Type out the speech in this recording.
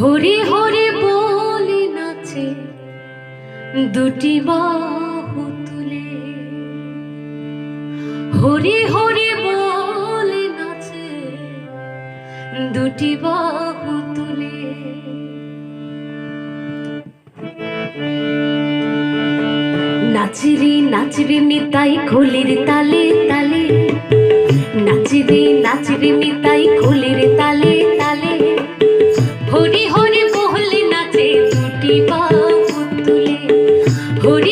হরি হরি বলে নাচে দুটি বাহু তুলে, হরি হরি বলে নাচে দুটি বাহু তুলে। নাচরে নাচরে নিতাই খোলের তালে তালে, নাচরে নাচরে নিতাই খোলের তালে তালে, হরি হরি